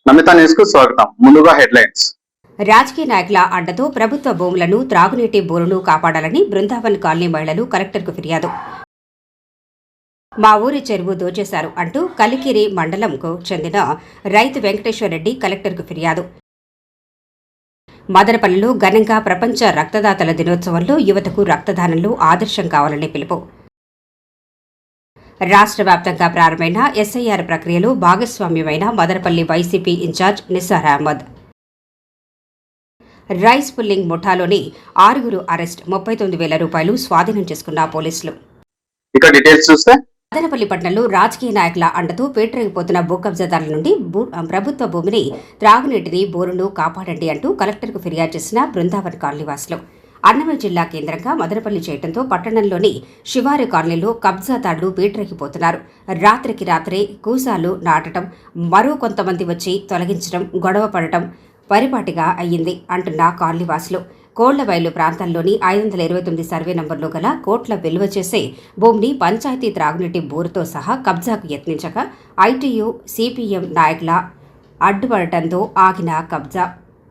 Namitha news కు స్వాగతం. ముందుగా హెడ్లైన్స్. రాజకీయ నాయకుల అండతో ప్రభుత్వ భూములను త్రాగునీటి బోరును కాపాడాలని బృందావన్ కాలనీ మహిళలు కలెక్టర్కు ఫిర్యాదు. మా ఊరి చెరువు దోచేశారు అంటూ కలికిరి మండలంకు చెందిన రైతు వెంకటేశ్వరరెడ్డి కలెక్టర్కు ఫిర్యాదు. మదనపల్లిలో ఘనంగా ప్రపంచ రక్తదాతల దినోత్సవంలో యువతకు రక్తదానంలో ఆదర్శం కావాలని పిలుపు. రాష్ట్ర వ్యాప్తంగా ప్రారంభమైన ఎస్ఐఆర్ ప్రక్రియలో భాగస్వామ్యమైన Madanapalle YCP in charge Nisar Ahmed. Rice pulling ముఠాలోని 6 అరెస్ట్, 39,000 రూపాయలు స్వాధీనం చేసుకున్న పోలీసులు. ఇక డీటెయిల్స్ చూస్తే మదనపల్లి పట్టణంలో రాజకీయ నాయకుల అండతో పేటరేగిపోతున్న భూ కబ్జాదారుల నుండి ప్రభుత్వ భూమిని, త్రాగునీటిని, బోరును కాపాడండి అంటూ కలెక్టర్కు ఫిర్యాదు చేసిన బృందావన్ కాలనీ వాసులు. అన్నమయ్య జిల్లా కేంద్రంగా మదనపల్లి చేయడంతో పట్టణంలోని శివారు కాలనీలో కబ్జాదారులు పేటరేగిపోతున్నారు. రాత్రికి రాత్రే కూసాలు నాటడం, మరో కొంతమంది వచ్చి తొలగించడం, గొడవ పడటం పరిపాటిగా అయ్యింది అంటున్న కాలనీవాసులు. కోళ్లవైలు ప్రాంతాల్లోని 529 సర్వే నంబర్లో గల కోట్ల విలువ చేసే భూమిని పంచాయతీ త్రాగునీటి బోరుతో సహా కబ్జాకు యత్నించగా ఐటీయూ, సిపిఎం నాయకుల అడ్డుపడటంతో ఆగిన కబ్జా.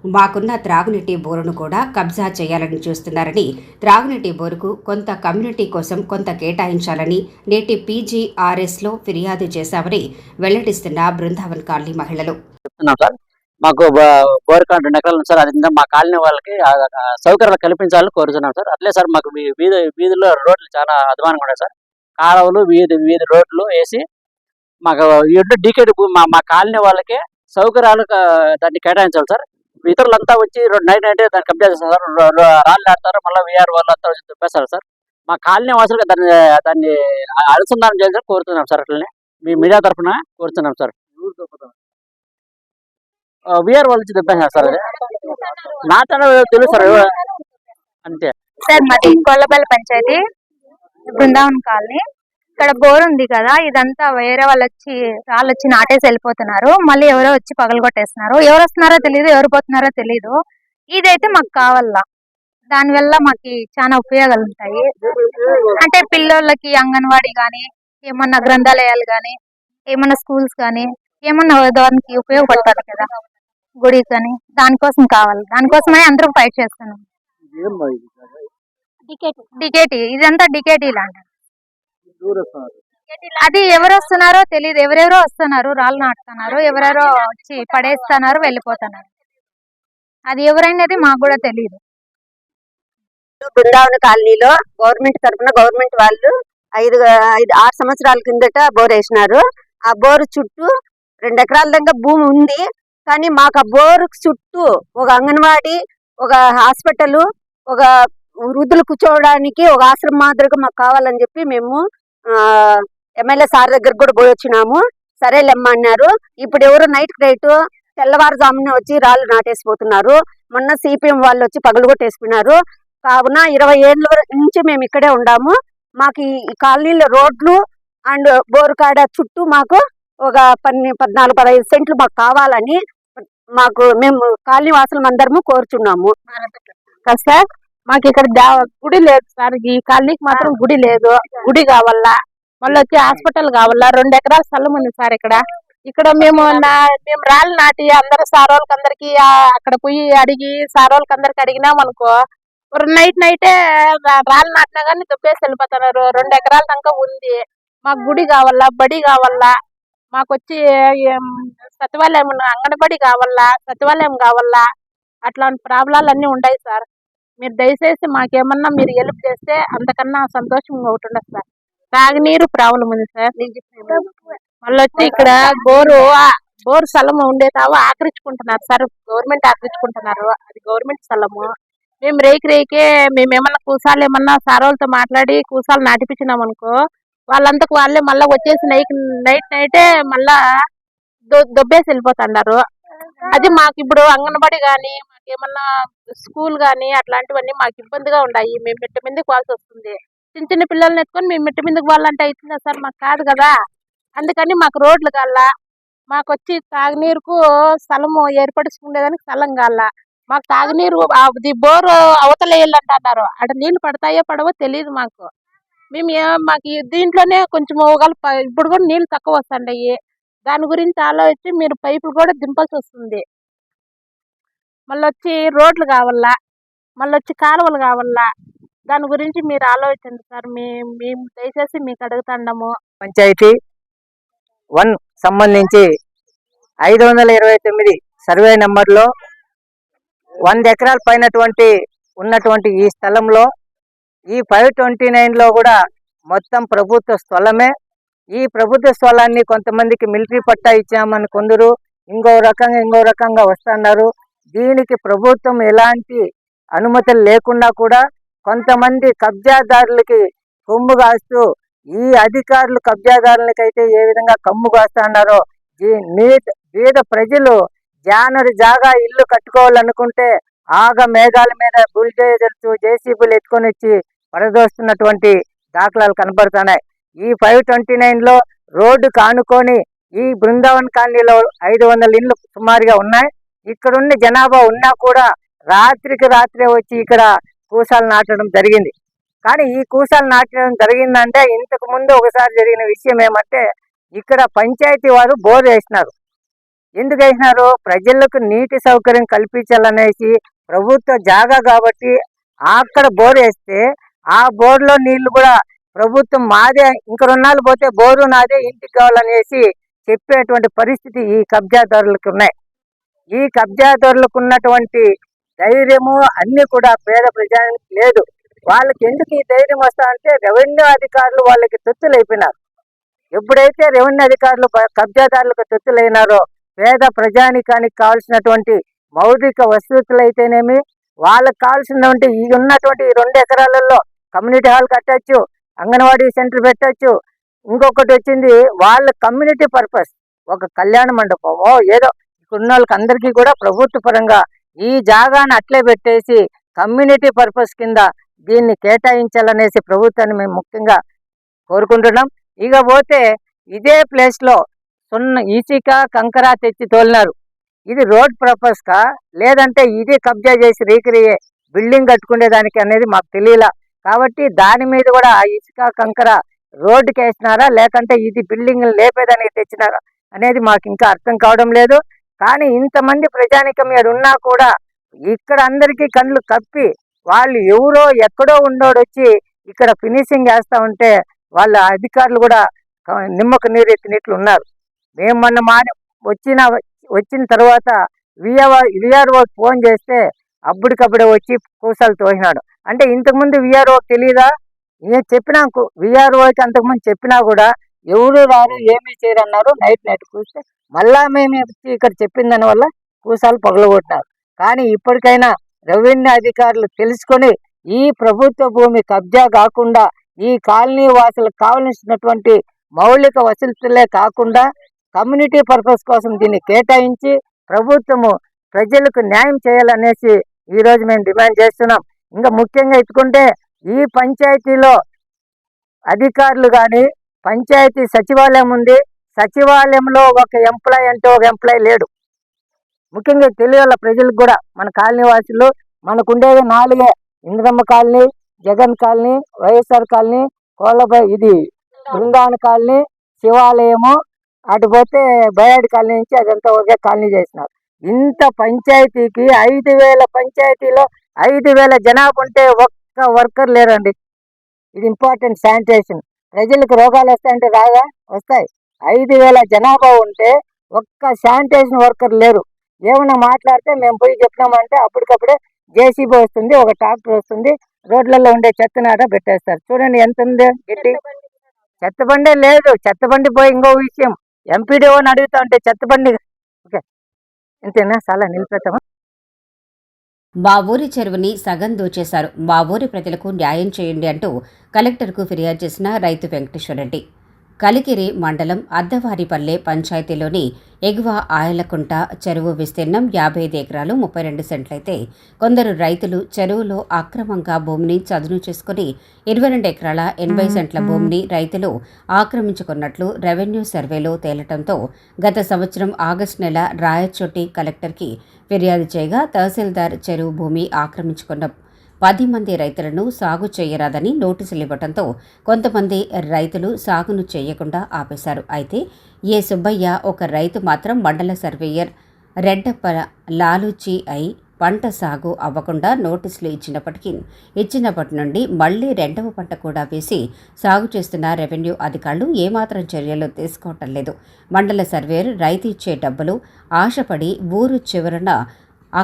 మాకున్న త్రాగునీటి బోరును కూడా కబ్జా చేయాలని చూస్తున్నారని, త్రాగునీటి బోరుకు కొంత కమ్యూనిటీ కోసం కొంత కేటాయించాలని నేటి పీజీఆర్ఎస్లో ఫిర్యాదు చేశామని వెల్లడిస్తున్న బృందావన్ కాలనీ మహిళలు. మాకు బోర్ కాడ 2 ఎకరాలు సార్. అది మా కాలనీ వాళ్ళకి సౌకర్యాలు కల్పించాలని కోరుతున్నాం సార్. అట్లే సార్ మాకు వీధిలో రోడ్లు చాలా అధ్వానంగా ఉన్నాయి సార్. కాలువలు, వీధి రోడ్లు వేసి మాకు డీకేట్ మా కాలనీ వాళ్ళకి సౌకర్యాలు దాన్ని కేటాయించాలి సార్. ఇతరులంతా వచ్చి నైట్ దాన్ని కబ్జా చేస్తారు సార్. రాళ్ళు ఆడతారు, మళ్ళీ వీఆర్ వాళ్ళు అంతా వచ్చి తిప్పేస్తారు సార్. మా కాలనీ వాసులుగా దాన్ని అనుసంధానం చేయాలని కోరుతున్నాం సార్. అట్లనే మీ మీడియా తరఫున కోరుతున్నాం సార్. వీఆర్ వాళ్ళు వచ్చి తిప్పేస్తారు సార్. అది నా తెలుసు సార్, అంతే సార్. మాది కొల్లపల్లి పంచాయతీ, బృందావన్ కాలనీ. ఇక్కడ బోర్ ఉంది కదా, ఇదంతా వేరే వాళ్ళు వచ్చి నాటేసి వెళ్ళిపోతున్నారు. మళ్ళీ ఎవరో వచ్చి పగలగొట్టేస్తున్నారు. ఎవరు వస్తున్నారో తెలియదు, ఎవరు పోతున్నారో తెలియదు. ఇదైతే మాకు కావాలా. దానివల్ల మాకు చాలా ఉపయోగాలు ఉంటాయి. అంటే పిల్లలకి అంగన్వాడీ కానీ, ఏమన్నా గ్రంథాలయాలు కానీ, ఏమన్నా స్కూల్స్ కానీ, ఏమన్నా దానికి ఉపయోగపడతారు కదా, గుడి కానీ. దానికోసం కావాలి. దానికోసమే అందరూ ఫైట్ చేస్తున్నాం. డికేటీ, ఇదంతా డికేటీ లాంటి. అది ఎవరు వస్తున్నారో తెలియదు. ఎవరెవరో వస్తున్నారు, రాళ్ళు నాటుతున్నారు, ఎవరెవరో వచ్చి పడేస్తున్నారు, వెళ్ళిపోతున్నారు. అది ఎవరైనది మాకు కూడా తెలియదు. బృందావన కాలనీలో గవర్నమెంట్ వాళ్ళు 6 సంవత్సరాల కిందట బోర్ వేసినారు. ఆ బోరు చుట్టూ 2 ఎకరాల దాకా భూమి ఉంది. కానీ మాకు ఆ బోరు చుట్టూ ఒక అంగన్వాడీ, ఒక హాస్పిటల్, ఒక వృద్ధులు కూర్చోవడానికి ఒక ఆశ్రమం మాదిరిగా మాకు కావాలని చెప్పి మేము ఎమ్మెల్యే సార్ దగ్గర కూడా పోయి వచ్చినాము. సరేలేమ్మా అన్నారు. ఇప్పుడు ఎవరు నైట్ తెల్లవారుజామున వచ్చి రాళ్ళు నాటేసిపోతున్నారు. మొన్న సిపిఎం వాళ్ళు వచ్చి పగలగొట్టేసుకున్నారు. కావున 20 ఏళ్ళ నుంచి మేము ఇక్కడే ఉండాము. మాకు ఈ కాలనీలో రోడ్లు అండ్ బోరుకాడ చుట్టూ మాకు ఒక 14-15 సెంట్లు మాకు కావాలని మేము కాలనీ వాసులు అందరము కోరుచున్నాము సార్. మాకు ఇక్కడ గుడి లేదు సార్. ఈ కాలనీకి మాత్రం గుడి లేదు. గుడి కావాలా. మళ్ళీ వచ్చి హాస్పిటల్ కావాలా. 2 ఎకరాల స్థలం ఉంది సార్. ఇక్కడ మేము రాళ్ళు నాటి అందరు సార్ వాళ్ళకి అందరికి అక్కడ పోయి అడిగి సార్ వాళ్ళకి అందరికి అడిగినాం అనుకో, నైటే రాళ్ళు నాటినా కానీ దుబ్బేసి వెళ్ళిపోతున్నారు. 2 ఎకరాల దాకా ఉంది. మాకు గుడి కావాలా, బడి కావాలా. మాకు వచ్చి సచివాలయం, అంగన్వాడీ కావాలా, సచివాలయం కావాలా. అట్లాంటి ప్రాబ్లాలు అన్నీ ఉన్నాయి సార్. మీరు దయచేసి మాకేమన్నా మీరు హెల్ప్ చేస్తే అంతకన్నా సంతోషం ఒకటి ఉండదు సార్. తాగునీరు ప్రాబ్లం ఉంది సార్. మళ్ళీ వచ్చి ఇక్కడ బోరు స్థలం ఉండేతావో ఆక్రమించుకుంటున్నారు సార్. గవర్నమెంట్ ఆక్రమించుకుంటున్నారు. అది గవర్నమెంట్ స్థలము. మేము రేకే మేమేమన్నా కూసాలు ఏమన్నా సార్ వాళ్ళతో మాట్లాడి కూసాలు నాటిపించినాం అనుకో, వాళ్ళంతకు వాళ్ళే మళ్ళీ వచ్చేసి నైటే మళ్ళా దొబ్బేసి వెళ్ళిపోతున్నారు. అది మాకు ఇప్పుడు అంగన్వాడీ కానీ, మాకేమన్నా స్కూల్ కానీ అట్లాంటివన్నీ మాకు ఇబ్బందిగా ఉన్నాయి. మేము మెట్ట మీదకి పోవాల్సి వస్తుంది. చిన్న పిల్లల్ని ఎత్తుకొని మేము మెట్ట మీదకి పోవాలంటే అవుతుందా సార్? మాకు కాదు కదా. అందుకని మాకు రోడ్లు కావాలా. మాకు వచ్చి తాగునీరుకు స్థలము ఏర్పడుచుకునేదానికి స్థలం కావాలా. మాకు తాగునీరు అది బోరు అవతల వేయాలంటున్నారు. అక్కడ నీళ్లు పడతాయో పడవో తెలియదు మాకు. మేము మాకు దీంట్లోనే కొంచెం ఇప్పుడు కూడా నీళ్లు తక్కువ వస్తున్నాయి. దాని గురించి ఆలోచించి మీరు పైపులు కూడా దింపాల్సి వస్తుంది. మళ్ళీ వచ్చి రోడ్లు కావాలా, మళ్ళీ వచ్చి కాలువలు కావాలా. దాని గురించి మీరు ఆలోచించండి సార్. మేము దయచేసి మీకు అడుగుతాండము. పంచాయతీ 1 సంబంధించి 529 సర్వే నెంబర్లో 100 ఎకరాల పైనటువంటి ఉన్నటువంటి ఈ స్థలంలో ఈ 529లో కూడా మొత్తం ప్రభుత్వ స్థలమే. ఈ ప్రభుత్వ స్థలాన్ని కొంతమందికి మిలిటరీ పట్టా ఇచ్చామని కొందరు ఇంకో రకంగా వస్తున్నారు. దీనికి ప్రభుత్వం ఎలాంటి అనుమతులు లేకుండా కూడా కొంతమంది కబ్జాదారులకి కొమ్ము కాస్తూ ఈ అధికారులు కబ్జాదారులకైతే ఏ విధంగా కమ్ము కాస్తున్నారో పేద ప్రజలు జాగా ఇల్లు కట్టుకోవాలనుకుంటే మేఘాల మీద బుల్డోజర్స్ జేసీబీలు ఎత్తుకొని వచ్చి పడదోస్తున్నటువంటి దాఖలాలు కనబడుతున్నాయి. ఈ 529లో రోడ్డు కానుకొని ఈ బృందావన్ కాలనీలో 500 ఇండ్లు సుమారుగా ఉన్నాయి. ఇక్కడున్న జనాభా ఉన్నా కూడా రాత్రికి రాత్రే వచ్చి ఇక్కడ కూసాలు నాటడం జరిగింది. కానీ ఈ కూసాలు నాటడం జరిగిందంటే ఇంతకు ముందు ఒకసారి జరిగిన విషయం ఏమంటే ఇక్కడ పంచాయతీ వారు బోర్ వేసినారు. ఎందుకు వేసినారు? ప్రజలకు నీటి సౌకర్యం కల్పించాలనేసి ప్రభుత్వ జాగా కాబట్టి అక్కడ బోర్ వేస్తే ఆ బోర్లో నీళ్లు కూడా ప్రభుత్వం మాదే, ఇంక 2 నాళ్ళు పోతే బోరు నాదే, ఇంటికి కావాలనేసి చెప్పేటువంటి పరిస్థితి ఈ కబ్జాదారులకు ఉన్నాయి. ఈ కబ్జాదారులకు ఉన్నటువంటి ధైర్యము అన్ని కూడా పేద ప్రజానికి లేదు. వాళ్ళకి ఎందుకు ఈ ధైర్యం వస్తా అంటే రెవెన్యూ అధికారులు వాళ్ళకి తొత్తులైపోయినారు. ఎప్పుడైతే రెవెన్యూ అధికారులు కబ్జాదారులకు తొత్తులైనారో పేద ప్రజానికానికి కావాల్సినటువంటి మౌలిక వసతులు అయితేనేమి, వాళ్ళకి కావాల్సినటువంటి ఈ ఉన్నటువంటి 2 ఎకరాలలో కమ్యూనిటీ హాల్ కట్టచ్చు, అంగన్వాడీ సెంటర్ పెట్టచ్చు. ఇంకొకటి వచ్చింది వాళ్ళ కమ్యూనిటీ పర్పస్ ఒక కళ్యాణ మండపమో ఏదో ఉన్న వాళ్ళకి అందరికీ కూడా ప్రభుత్వ పరంగా ఈ జాగాను అట్లే పెట్టేసి కమ్యూనిటీ పర్పస్ కింద దీన్ని కేటాయించాలనేసి ప్రభుత్వాన్ని మేము ముఖ్యంగా కోరుకుంటున్నాం. ఇక పోతే ఇదే ప్లేస్లో ఇసుక కంకర తెచ్చి తోలినారు. ఇది రోడ్ పర్పస్ కా లేదంటే ఇది కబ్జా చేసి రీక్రియే బిల్డింగ్ కట్టుకునేదానికి అనేది మాకు తెలియలా. కాబట్టి దాని మీద కూడా ఇసుక కంకర రోడ్డుకి వేసినారా లేకంటే ఇది బిల్డింగ్ లేపేదానికి తెచ్చినారా అనేది మాకు ఇంకా అర్థం కావడం లేదు. కానీ ఇంతమంది ప్రజానికం మీద ఉన్నా కూడా ఇక్కడ అందరికీ కళ్ళు కప్పి వాళ్ళు ఎవరో ఎక్కడో ఉండోడు వచ్చి ఇక్కడ ఫినిషింగ్ వేస్తూ ఉంటే వాళ్ళ అధికారులు కూడా నిమ్మకు నీరెత్తినట్లు ఉన్నారు. మేము మొన్న వచ్చిన తర్వాత విఆర్ఓ ఫోన్ చేస్తే అప్పటికప్పుడే వచ్చి కూసాలు తోసినాడు. అంటే ఇంతకుముందు విఆర్ఓ తెలియదా? చెప్పినా విఆర్ఓకి అంతకుముందు చెప్పినా కూడా ఎవరు రారు ఏమీ చేయరు అన్నారు. నైట్ కూస్తే మళ్ళా మేము ఇక్కడ చెప్పిన దాని వల్ల కూసాలు పగలగొట్టినారు. కానీ ఇప్పటికైనా రెవెన్యూ అధికారులు తెలుసుకొని ఈ ప్రభుత్వ భూమి కబ్జా కాకుండా ఈ కాలనీ వాసులకు కావలసినటువంటి మౌలిక వసతులే కాకుండా కమ్యూనిటీ పర్పస్ కోసం దీన్ని కేటాయించి ప్రభుత్వము ప్రజలకు న్యాయం చేయాలనేసి ఈరోజు మేము డిమాండ్ చేస్తున్నాం. ఇంకా ముఖ్యంగా ఎత్తుకుంటే ఈ పంచాయతీలో అధికారులు కానీ పంచాయతీ సచివాలయం ఉంది. సచివాలయంలో ఒక ఎంప్లాయ్ అంటే ఒక ఎంప్లాయ్ లేడు. ముఖ్యంగా తెలియాల ప్రజలకు కూడా, మన కాలనీ వాసులు మనకు ఉండేది 4 Indiramma colony, Jagan colony, YSR colony, కోళ్ళపై ఇది బృందావన కాలనీ, శివాలయము, అటు పోతే బయాడి కాలనీ నుంచి అదంతా ఒకే కాలనీ చేసినారు. ఇంత పంచాయతీకి 5,000 పంచాయతీలో 5,000 జనాభా ఉంటే ఒక్క వర్కర్ లేరండి. ఇది ఇంపార్టెంట్. శానిటేషన్ ప్రజలకు రోగాలు వస్తాయంటే రాగా వస్తాయి. 5,000 జనాభా ఉంటే ఒక్క శానిటేషన్ వర్కర్ లేరు. ఏమన్నా మాట్లాడితే మేము పోయి చెప్పినామంటే అప్పటికప్పుడే జేసీబీ వస్తుంది, ఒక ట్రాక్టర్ వస్తుంది, రోడ్లలో ఉండే చెత్తనాట పెట్టేస్తారు. చూడండి ఎంత ఉంది గిట్టి. చెత్తబండే లేదు. చెత్తబండి పోయి ఇంకో విషయం, ఎంపీడీఓని అడుగుతా ఉంటే చెత్తబండి ఓకే ఇంతేనా చాలా నిలిపేతామా. మా ఊరి చెరువుని సగం దోచేశారు, మా ఊరి ప్రజలకు న్యాయం చేయండి అంటూ కలెక్టర్కు ఫిర్యాదు చేసిన రైతు వెంకటేశ్వరరెడ్డి. కలికిరి మండలం అద్దవారిపల్లె పంచాయతీలోని ఎగువ ఆయలకుంట చెరువు విస్తీర్ణం 55 ఎకరాలు 32 సెంట్లయితే కొందరు రైతులు చెరువులో అక్రమంగా భూమిని చదును చేసుకుని 22 ఎకరాల 80 సెంట్ల భూమిని రైతులు ఆక్రమించుకున్నట్లు రెవెన్యూ సర్వేలో తేలటంతో గత సంవత్సరం ఆగస్టు నెల రాయచోటి కలెక్టర్కి ఫిర్యాదు చేయగా తహసీల్దార్ చెరువు భూమి ఆక్రమించుకున్న 10 మంది రైతులను సాగు చేయరాదని నోటీసులు ఇవ్వడంతో కొంతమంది రైతులు సాగును చేయకుండా ఆపేశారు. అయితే ఏ సుబ్బయ్య ఒక రైతు మాత్రం మండల సర్వేయర్ రెడ్డప్ప లాలూచి అయి పంట సాగు అవ్వకుండా నోటీసులు ఇచ్చినప్పటి నుండి మళ్లీ రెండవ పంట కూడా వేసి సాగు చేస్తున్న రెవెన్యూ అధికారులు ఏమాత్రం చర్యలు తీసుకోవటం లేదు. మండల సర్వేయర్ రైతు ఇచ్చే డబ్బులు ఆశపడి ఊరు చివరన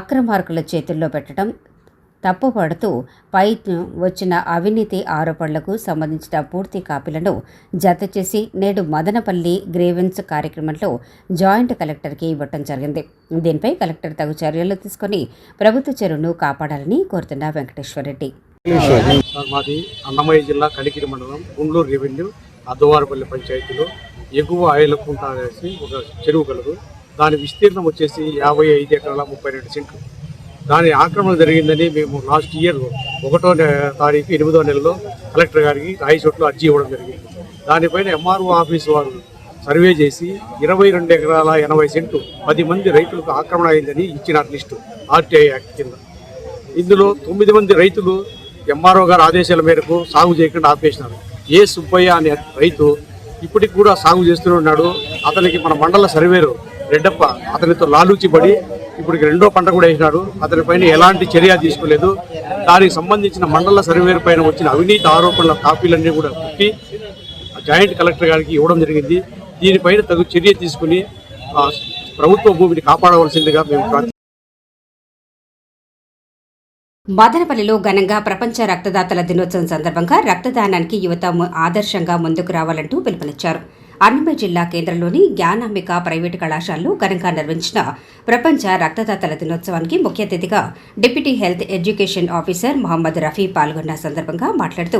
అక్రమార్కుల చేతుల్లో పెట్టడం తప్పుపడుతూ పై వచ్చిన అవినీతి ఆరోపణలకు సంబంధించిన పూర్తి కాపీలను జతచేసి నేడు మదనపల్లి గ్రీవెన్స్ కార్యక్రమంలో జాయింట్ కలెక్టర్కి ఇవ్వటం జరిగింది. దీనిపై కలెక్టర్ తగు చర్యలు తీసుకుని ప్రభుత్వ చెరువును కాపాడాలని కోరుతున్న వెంకటేశ్వరరెడ్డి. మాది అన్నమయ్య జిల్లా కలికిరి మండలం గుండ్లూరు రెవెన్యూ అద్దవారిపల్లి పంచాయతీలో ఎగువ ఆయలకుంట అనేసి ఒక చెరువు కలదు. దాని విస్తీర్ణం వచ్చేసి 55 ఎకరాల 32 సెంట్లు. దాని ఆక్రమణ జరిగిందని మేము లాస్ట్ ఇయర్ 1వ తారీఖు 8వ నెలలో కలెక్టర్ గారికి రాయచోట్లో అర్జీ ఇవ్వడం జరిగింది. దానిపైన ఎంఆర్ఓ ఆఫీసు వారు సర్వే చేసి 22 ఎకరాల 80 సెంట్లు 10 మంది రైతులకు ఆక్రమణ అయిందని ఇచ్చినారు లిస్టు ఆర్టీఐ యాక్ట్ కింద. ఇందులో 9 మంది రైతులు ఎంఆర్ఓ గారి ఆదేశాల మేరకు సాగు చేయకుండా ఆపేసినారు. ఏ సుబ్బయ్య అనే రైతు ఇప్పటికి కూడా సాగు చేస్తూనే ఉన్నాడు. అతనికి మన మండల సర్వేరు రెడ్డప్ప అతనితో లాలూచిపడి ఇప్పుడు 2వ పంట కూడా వేసినాడు. అతనిపైన ఎలాంటి చర్య తీసుకోలేదు. దానికి సంబంధించిన మండల సర్వేర్ పైన వచ్చిన అవినీతి ఆరోపణల కాపీలన్నీ కూడా పుట్టి జాయింట్ కలెక్టర్ గారికి ఇవ్వడం జరిగింది. దీనిపైన తగు చర్య తీసుకుని ప్రభుత్వ భూమిని కాపాడవలసిందిగా మేము మదనపల్లిలో ఘనంగా ప్రపంచ రక్తదాతల దినోత్సవం సందర్భంగా రక్తదానానికి యువత ఆదర్శంగా ముందుకు రావాలంటూ పిలుపునిచ్చారు. అన్నమయ్య జిల్లా కేంద్రంలోని జ్ఞానాంబిక ప్రైవేటు కళాశాలలో ఘనంగా నిర్వహించిన ప్రపంచ రక్తదాతల దినోత్సవానికి ముఖ్య అతిథిగా deputy health education officer Mohammed Rafi పాల్గొన్న సందర్భంగా మాట్లాడుతూ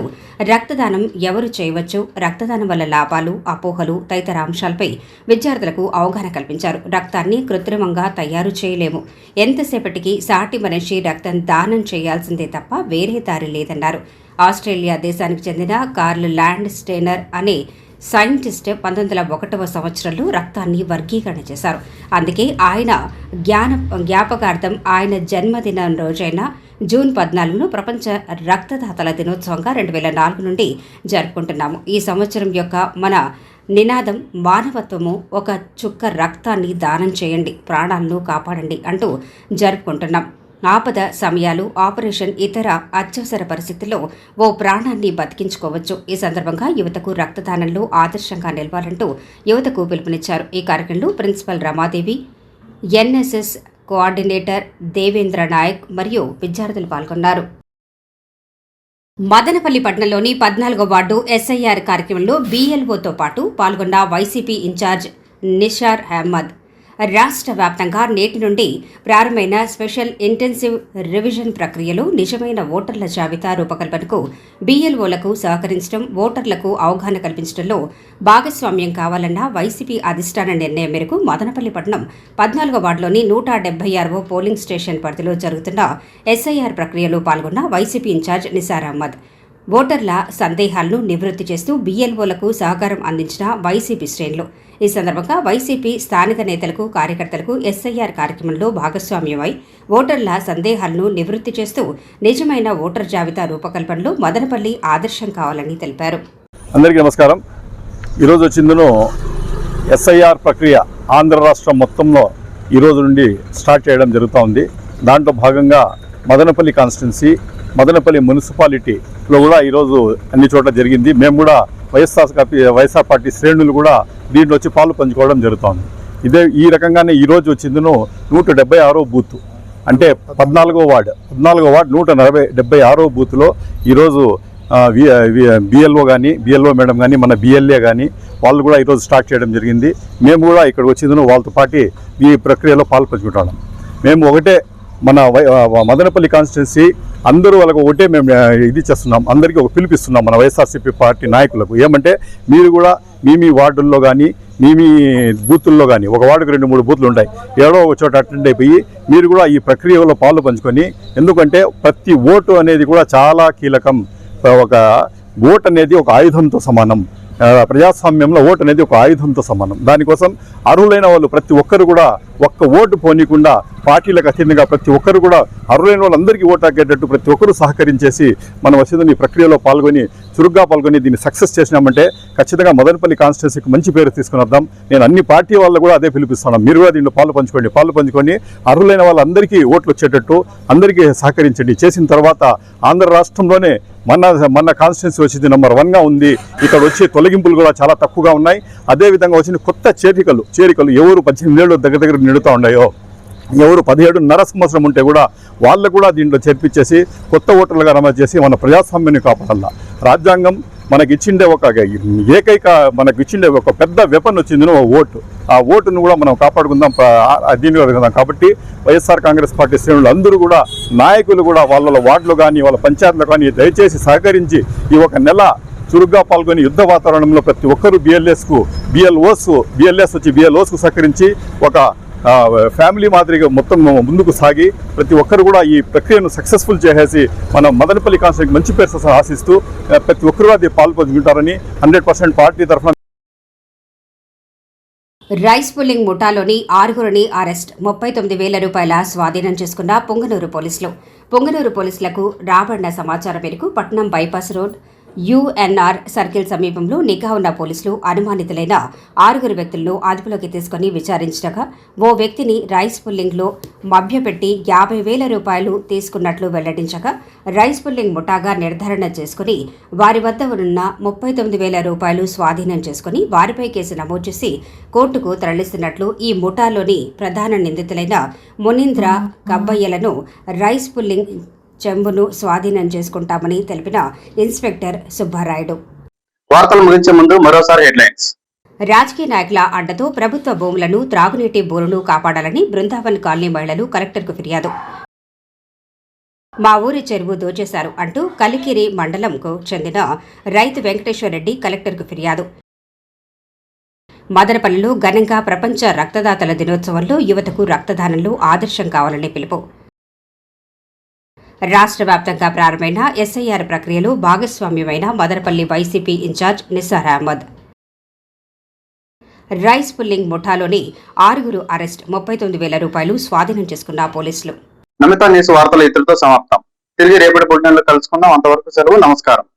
రక్తదానం ఎవరు చేయవచ్చు, రక్తదానం వల్ల లాభాలు, అపోహలు తదితర అంశాలపై విద్యార్థులకు అవగాహన కల్పించారు. రక్తాన్ని కృత్రిమంగా తయారు చేయలేము. ఎంతసేపటికి సాటి మనిషి రక్తం దానం చేయాల్సిందే తప్ప వేరే దారి లేదన్నారు. ఆస్ట్రేలియా దేశానికి చెందిన కార్ల్ ల్యాండ్ స్టేనర్ అనే సైంటిస్ట్ 1901వ సంవత్సరంలో రక్తాన్ని వర్గీకరణ చేశారు. అందుకే ఆయన జ్ఞాపకార్థం ఆయన జన్మదినం రోజైన జూన్ 14ను ప్రపంచ రక్తదాతల దినోత్సవంగా 2004 నుండి జరుపుకుంటున్నాము. ఈ సంవత్సరం యొక్క మన నినాదం మానవత్వము, ఒక చుక్క రక్తాన్ని దానం చేయండి, ప్రాణాలను కాపాడండి అంటూ జరుపుకుంటున్నాం. ఆపద సమయాలు, ఆపరేషన్, ఇతర అత్యవసర పరిస్థితుల్లో ఓ ప్రాణాన్ని బతికించుకోవచ్చు. ఈ సందర్భంగా యువతకు రక్తదానంలో ఆదర్శంగా నిలవాలంటూ యువతకు పిలుపునిచ్చారు. ఈ కార్యక్రమంలో principal Ramadevi, NSS coordinator Devendra Naik మరియు విద్యార్థులు పాల్గొన్నారు. మదనపల్లి పట్టణంలోని 14వ వార్డు ఎస్ఐఆర్ కార్యక్రమంలో బీఎల్ఓతో పాటు పాల్గొన్న వైసీపీ ఇన్ఛార్జ్ నిషార్ అహ్మద్. రాష్ట్ర వ్యాప్తంగా నేటి నుండి ప్రారంభమైన స్పెషల్ ఇంటెన్సివ్ రివిజన్ ప్రక్రియలో నిజమైన ఓటర్ల జాబితా రూపకల్పనకు బీఎల్ఓలకు సహకరించడం, ఓటర్లకు అవగాహన కల్పించడంలో భాగస్వామ్యం కావాలన్న వైసీపీ అధిష్టాన నిర్ణయం మేరకు మదనపల్లి పట్టణం 14వ వార్డులోని 176వ పోలింగ్ స్టేషన్ పరిధిలో జరుగుతున్న ఎస్ఐఆర్ ప్రక్రియలో పాల్గొన్న వైసీపీ ఇన్ఛార్జ్ నిసార్ అహ్మద్ ఓటర్ల సందేహాలను నివృత్తి చేస్తూ బీఎల్ఓలకు సహకారం అందించిన వైసీపీ శ్రేణులు. ఈ సందర్భంగా వైసీపీ స్థానిక నేతలకు, కార్యకర్తలకు ఎస్ఐఆర్ కార్యక్రమంలో భాగస్వామ్యమై ఓటర్ల సందేహాలను నివృత్తి చేస్తూ నిజమైన ఓటర్ జాబితా రూపకల్పనలో మదనపల్లి ఆదర్శం కావాలని తెలిపారు. అందరికీ నమస్కారం. ఈరోజు వచ్చిందను ఎస్ఐఆర్ ప్రక్రియ ఆంధ్ర రాష్ట్రం మొత్తంలో ఈరోజు నుండి స్టార్ట్ చేయడం జరుగుతూ ఉంది. దాంట్లో భాగంగా మదనపల్లి కాన్స్టిట్యున్సీ, మదనపల్లి మున్సిపాలిటీలో కూడా ఈరోజు అన్ని చోట్ల జరిగింది. మేము కూడా వైఎస్ఆర్ పార్టీ శ్రేణులు కూడా దీంట్లో వచ్చి పాలు పంచుకోవడం జరుగుతోంది. ఈ రకంగానే ఈరోజు వచ్చిందను 176వ బూత్, అంటే 14వ వార్డు 176వ బూత్లో ఈరోజు బిఎల్ఓ కానీ, బిఎల్ఓ మేడం కానీ, మన బిఎల్ఏ కానీ వాళ్ళు కూడా ఈరోజు స్టార్ట్ చేయడం జరిగింది. మేము కూడా ఇక్కడ వచ్చిందను వాళ్ళతో పాటు ఈ ప్రక్రియలో పాలు పంచుకుంటాం. మేము ఒకటే, మన మదనపల్లి కాన్స్టిట్యున్సీ అందరూ వాళ్ళకు ఒకటే మేము ఇది చేస్తున్నాం, అందరికీ ఒక పిలిపిస్తున్నాం మన వైఎస్ఆర్సీపీ పార్టీ నాయకులకు. ఏమంటే మీరు కూడా మీ వార్డుల్లో కానీ మీ బూతుల్లో కానీ ఒక వార్డుకు 2-3 బూతులు ఉంటాయి, ఏడో ఒక చోట అటెండ్ అయిపోయి మీరు కూడా ఈ ప్రక్రియలో పాలు పంచుకొని, ఎందుకంటే ప్రతి ఓటు అనేది కూడా చాలా కీలకం. ఒక ఓటు అనేది ఒక ఆయుధంతో సమానం. ప్రజాస్వామ్యంలో ఓటు అనేది ఒక ఆయుధంతో సమానం. దానికోసం అర్హులైన వాళ్ళు ప్రతి ఒక్కరు కూడా ఒక్క ఓటు పోనీకుండా పార్టీలకు అతీతంగా ప్రతి ఒక్కరు కూడా అర్హులైన వాళ్ళందరికీ ఓటు ఆగేటట్టు ప్రతి ఒక్కరూ సహకరించేసి మనం వచ్చిన ఈ ప్రక్రియలో పాల్గొని చురుగ్గా పాల్గొని దీన్ని సక్సెస్ చేసినామంటే ఖచ్చితంగా మదనపల్లి కాన్స్టిట్యున్సీకి మంచి పేరు తీసుకుని వద్దాం. నేను అన్ని పార్టీ వాళ్ళు కూడా అదే పిలిపిస్తున్నాను. మీరు కూడా దీంట్లో పాలు పంచుకొని అర్హులైన వాళ్ళందరికీ ఓట్లు వచ్చేటట్టు అందరికీ సహకరించండి. చేసిన తర్వాత ఆంధ్ర రాష్ట్రంలోనే మన కాన్స్టిట్యున్సీ వచ్చింది నెంబర్ 1గా ఉంది. ఇక్కడ వచ్చే తొలగింపులు కూడా చాలా తక్కువగా ఉన్నాయి. అదేవిధంగా వచ్చిన కొత్త చేరికలు ఎవరు 18 ఏళ్ళు దగ్గర నిండుతూ ఉన్నాయో, ఎవరు 17.5 సంవత్సరం ఉంటే కూడా వాళ్ళు కూడా దీంట్లో చేర్పించేసి కొత్త ఓటర్లుగా నమోదు చేసి మన ప్రజాస్వామ్యాన్ని కాపాడాల. రాజ్యాంగం మనకిచ్చిండే ఒక పెద్ద వెపన్ వచ్చింది ఓటు. ఆ ఓటును కూడా మనం కాపాడుకుందాం, దీన్ని అడుగుదాం. కాబట్టి వైఎస్ఆర్ కాంగ్రెస్ పార్టీ శ్రేణులు అందరూ కూడా నాయకులు కూడా వాళ్ళ వార్డులు కానీ వాళ్ళ పంచాయతీలు కానీ దయచేసి సహకరించి ఈ ఒక నెల చురుగ్గా పాల్గొని యుద్ధ వాతావరణంలో ప్రతి ఒక్కరూ బిఎల్ఓస్కు సహకరించి ఒక ఫ్యామిలీ మాదిరిగా మొత్తం ముందుకు సాగి ప్రతి ఒక్కరు కూడా ఈ ప్రక్రియను సక్సెస్ఫుల్ చేసేసి మనం మదనపల్లి కాన్స్టిట్యూన్సీకి మంచి పేరు ఆశిస్తూ ప్రతి ఒక్కరూ అది పాల్పంచుకుంటారని 100% పార్టీ తరఫున. రైస్ పుల్లింగ్ ముఠాలోని 6గురిని అరెస్ట్, 39,000 రూపాయల స్వాధీనం చేసుకున్న పొంగనూరు పోలీసులకు రాబడిన సమాచారం మేరకు పట్నం బైపాస్ రోడ్ యుఎన్ఆర్ సర్కిల్ సమీపంలో నిఘా ఉన్న పోలీసులు అనుమానితులైన 6 వ్యక్తులను అదుపులోకి తీసుకుని విచారించగా ఓ వ్యక్తిని రైస్ పుల్లింగ్లో మభ్యపెట్టి 50,000 రూపాయలు తీసుకున్నట్లు వెల్లడించగా రైస్ పుల్లింగ్ ముఠాగా నిర్ధారణ చేసుకుని వారి వద్ద ఉన్న 39,000 రూపాయలు స్వాధీనం చేసుకుని వారిపై కేసు నమోదు చేసి కోర్టుకు తరలిస్తున్నట్లు ఈ ముఠాలోని ప్రధాన నిందితులైన మునీంద్ర కబ్బయ్యలను రైస్ పుల్లింగ్ చెంబును స్వాధీనం చేసుకుంటామని తెలిపిన ఇన్స్పెక్టర్ సుబ్బారాయుడు. వార్తలు ముగించే ముందు మరోసారి హెడ్లైన్స్. రాజకీయ నాయకుల అండతో ప్రభుత్వ భూములను త్రాగునీటి బోరును కాపాడాలని బృందావన్ కాలనీ మహిళలు కలెక్టర్కు ఫిర్యాదు. మా ఊరి చెరువు దోచేశారు అంటూ కలికిరి మండలంకు చెందిన రైతు వెంకటేశ్వరరెడ్డి కలెక్టర్కు ఫిర్యాదు. మదనపల్లిలో ఘనంగా ప్రపంచ రక్తదాతల దినోత్సవంలో యువతకు రక్తదానంలో ఆదర్శం కావాలని పిలుపు. రాష్ట్ర వ్యాప్తంగా ప్రారంభమైన ఎస్ఐఆర్ ప్రక్రియలో భాగస్వామ్యమైన Madanapalle YCP in charge Nissar Ahmed. Rice pulling ముఠాలోని 6 అరెస్ట్, 39,000 రూపాయలు స్వాధీనం చేసుకున్న పోలీసులు. నమిత న్యూస్ వార్తలు ఇతరులతో సమాప్తం. తిరిగి రేపటి బులెటిన్లో కలుసుకుందాం. అంతవరకు సెలవు. నమస్కారం.